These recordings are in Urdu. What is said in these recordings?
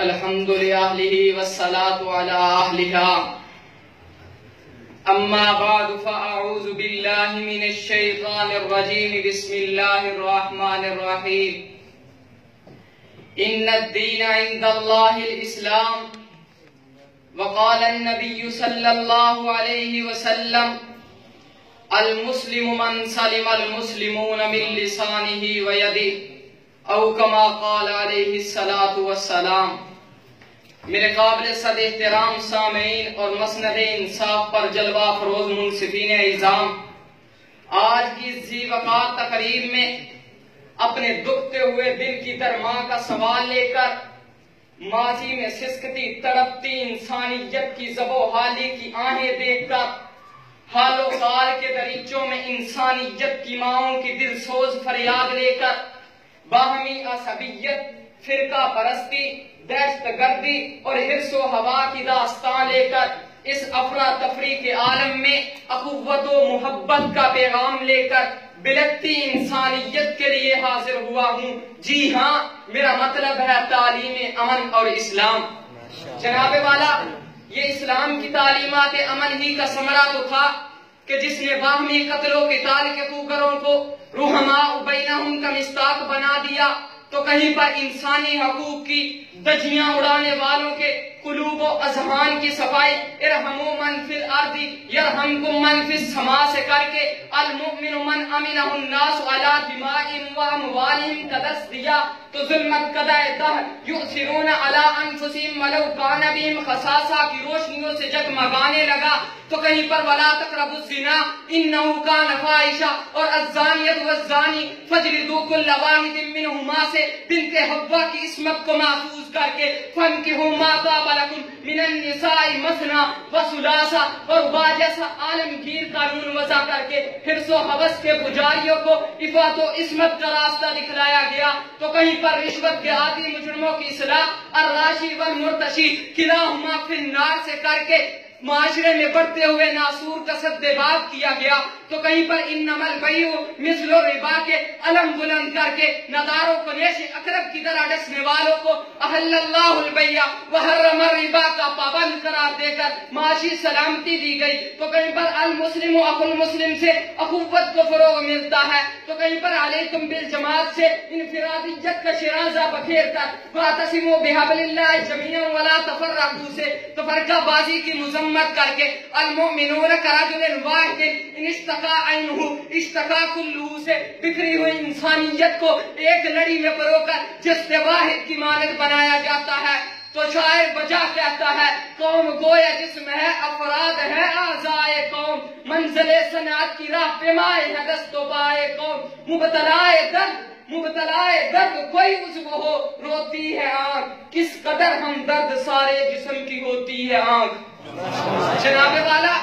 الحمد لأهله والصلاة على أهلها أما بعد فأعوذ بالله من الشيطان الرجيم بسم الله الرحمن الرحيم إن الدين عند الله الإسلام وقال النبي صلى الله عليه وسلم المسلم من سلم المسلمون من لسانه ويده او کما قال علیہ الصلاۃ والسلام۔ میرے قابل صد احترام سامعین اور مسند انصاف پر جلوہ فروز منصفین اعظام، آج کی ذی وقار تقریب میں اپنے دکھتے ہوئے دل کی درماں کا سوال لے کر ماضی میں سسکتی تڑپتی انسانیت کی زب و حالی کی آہیں دیکھ کر حال و حال کے دریچوں میں انسانیت کی ماؤں کی دل سوز فریاد لے کر باہمی عصبیت، فرقہ پرستی، دہشت گردی اور حرص و ہوا کی داستان لے کر اس افراتفری کے عالم میں اخوت و محبت کا پیغام لے کر بلکتی انسانیت کے لیے حاضر ہوا ہوں۔ جی ہاں، میرا مطلب ہے تعلیم امن اور اسلام۔ جناب والا، یہ اسلام کی تعلیمات امن ہی کا ثمرہ تو تھا کہ جس نے باہمی قتل و قتال کے کوکروں کو رحماء بینہم کا مصداق بنا دیا، تو کہیں پر انسانی حقوق کی دجیاں اڑانے والوں کے قلوب و اذہان کی صفائی ارحموا من فی الارض یرحمکم من فی السماء سے کر کے المؤمن من امنہ الناس علی دمائهم و اموالهم کا دست دیا، تو ظلمت قدع دہر یؤثرون علی انفسهم ولو کان بہم خصاصہ کی روشنیوں سے جگمگانے لگا، تو کہیں پر ولا تقربوا الزنا انہ کان فاحشہ اور الزانیۃ والزانی فاجلدوا کل واحد منہما سے بنت حوا کی عصمت کو محفوظ کر کے فانکحوا ما طاب لکم من النساء مثنی وثلاث اور باجسا عالمگیر قانون وضع کر کے حرص و حوث کے پجاریوں کو عفت و عصمت کا راستہ دکھلایا گیا، تو کہیں پر رشوت کے عادی مجرموں کی اصلاح الراشی والمرتشی کلاہما فی النار سے کر کے معاشرے میں بڑھتے ہوئے ناسور کا سد باب کیا گیا، تو کہیں پر انما البیع مثل الربا کے علم بلند کر کے نداروں کو نیش اقرب کی طرح ڈسنے والوں کو احل اللہ البیع وحرم الربا کا پابند قرار دے کر معاشی سلامتی دی گئی، تو کہیں پر المسلم اخو المسلم سے اخوت کو فروغ ملتا ہے، تو کہیں پر علیکم بالجماعت سے انفرادیت کا شرازہ بکھیر کر واعتصموا بحبل اللہ جميعا ولا تفرقوا سے تفرقہ بازی کی مذمت کر کے المؤمنون کرجل واحد ان اشتقا عینہ اشتقا کلہ سے بکھری ہوئی انسانیت کو ایک لڑی میں پرو کر جس سے واحد کی مانند بنایا جاتا ہے، تو شاعر بجا کہتا ہے قوم گویا جسم ہے افراد ہے اعضائے قوم، منزل صنعت کی راہ پیمائے ہے دست و پائے قوم، مبتلائے درد کوئی عضو ہو روتی ہے آنکھ، کس قدر ہم درد سارے جسم کی ہوتی ہے آنکھ۔ جناب والا،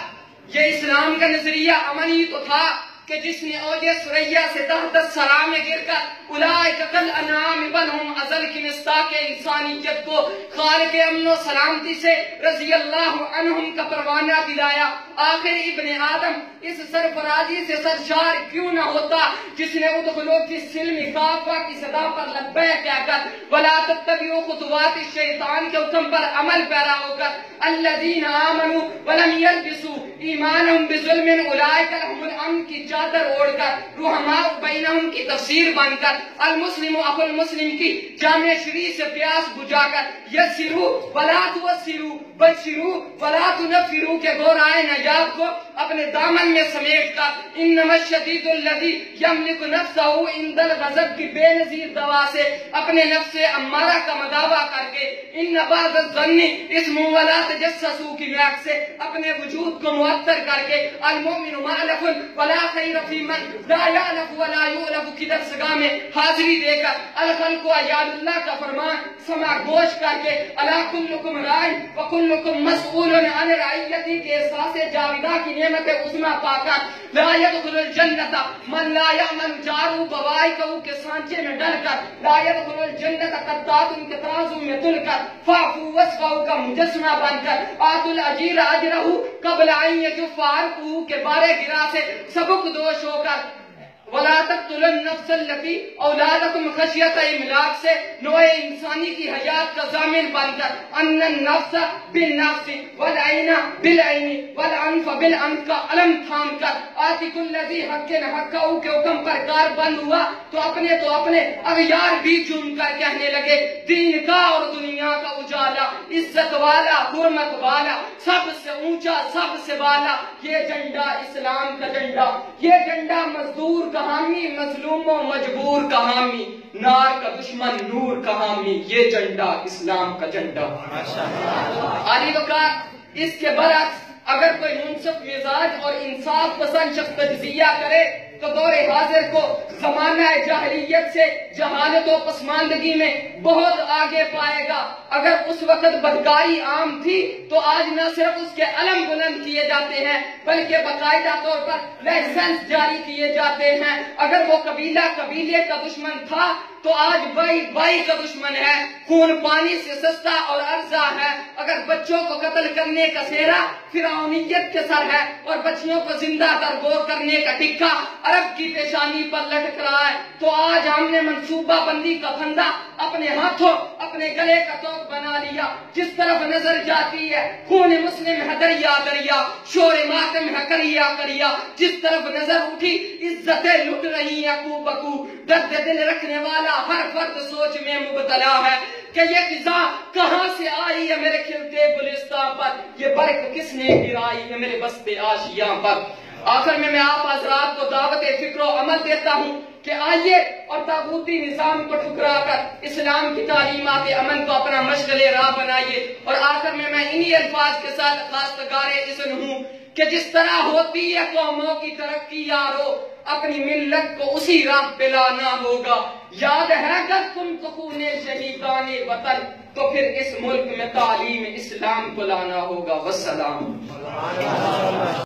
یہ اسلام کا نظریہ امن ہی تو تھا کہ جس نے اوج ثریا سے تحت الثری میں گر کر اولئک کالانعام بل ہم اضل کی مصداق انسانیت کو خالق امن و سلامتی سے رضی اللہ عنہم کا پروانہ دلایا۔ آخر ابن آدم اس سرفرازی سے سرشار کیوں نہ ہوتا جس نے ادخلوا فی السلم کافہ کی صدا پر لبیک کہہ کر ولا تتبعوا خطوات الشیطان کے حکم پر عمل پیرا ہو کر الذین آمنوا ولم یلبسوا ایمانہم بظلم اولئک لہم الامن کی چادر اوڑھ کر رحماء بینہم کی تفسیر بن کر المسلم اخو المسلم کی جامع شریع سے پیاس بجھا کر یسروا ولا توسروا بشروا ولا تنفروا کے گورائے نجات کو اپنے دامن میں سمیٹ کر انما الشدید الذی یملک نفسہ عند الغضب کی بے نظیر دوا سے اپنے نفس امارہ کا مداوع کر کے ان بعض الظن اسم ولا تجسسوا کی محک سے اپنے وجود کو معطر کر کے المؤمن مألف ولا خیر فی من لا یعلف ولا یعلف کی درسگاہ میں حاضری دے کر الخلق و عیال اللہ کا فرمان سمع گوش کر کے الا کلکم رائن وکلکم مسئول عن رعیتی کے احساس جاویدہ کی نعمت عظمی پا کر لا يدخل الجنت من لا يعمل جارو بوائکہو کے سانچے میں ڈل کر لا يدخل الجنت قطات ان کے ترازو میں تل کر فاعفو وصفہو کا مجسمہ بن کر آت العجیر اجرہو قبل ان یجف عرقہو کے بارے گرا سے سبک دوش ہو کر وَلَا تَقْتُلُوا النَّفْسَ الَّتِي أَوْلَادَكُمْ خَشْيَةَ إِمْلَاقٍ سے نوع انسانی کی حیات کا ضامن بن کر ان النفس بالنفس والعین بالعین والانف بالانف کا علم تھام کر آتِکُ الَّذِي حَقٍّ حَقَّهُ کے حکم پر کار بند ہوا تو اپنے اغیار بھی جھوم کر کہنے لگے دین کا اور دنیا کا اجالا، عزت والا، حرمت والا، سب سے اونچا، سب سے والا، یہ جھنڈا اسلام کا جھنڈا، یہ جھنڈا مزدور کا حامی، مظلوم و مجبور کا حامی، نار کا دشمن نور کا حامی، یہ جھنڈا اسلام کا جھنڈا۔ علی وقار اس کے برعکس اگر کوئی منصف مزاج اور انصاف پسند شخص تجزیہ کرے تو دور حاضر کو زمانہ جاہلیت سے جہالت و پسماندگی میں بہت آگے پائے گا۔ اگر اس وقت بدکاری عام تھی تو آج نہ صرف اس کے علم بلند کیے جاتے ہیں بلکہ باقاعدہ طور پر لائسنس جاری کیے جاتے ہیں۔ اگر وہ قبیلہ قبیلے کا دشمن تھا تو آج بائی کا دشمن ہے، خون پانی سے سستا اور ارزاں ہے۔ اگر بچوں کو قتل کرنے کا سہرا فرعونیت کے سر ہے اور بچیوں کو زندہ درگور کرنے کا ٹکا عرب کی پیشانی پر لٹک رہا ہے تو آج ہم نے منصوبہ بندی کا پھندا اپنے ہاتھوں اپنے گلے کا توق بنا لیا۔ جس طرف نظر جاتی ہے خون مسلم ہے دریا دریا، شور ماتم ہے کریا کریا، جس طرف نظر اٹھی عزتیں لٹ رہی ہیں کو بکو، درد دل رکھنے والا ہر فرد سوچ میں مبتلا ہے کہ یہ فضا کہاں سے آئی ہے میرے کھلتے گلستان پر، یہ برق کس نے گرائی ہے میرے بستے آشیاں پر۔ آخر میں آپ حضرات کو دعوت فکر و عمل دیتا ہوں کہ آئیے اور طاغوتی نظام کو ٹھکرا کر اسلام کی تعلیمات امن کو اپنا مشغلِ راہ بنائیے۔ اور آخر میں انہی الفاظ کے ساتھ خواستگار اذن ہوں کہ جس طرح ہوتی ہے قوموں کی ترقی یارو، اپنی ملت کو اسی راہ پہ لانا ہوگا۔ یاد ہے اگر تم کو خون شہیدان وطن تو پھر اس ملک میں تعلیم اسلام کو لانا ہوگا۔ والسلام۔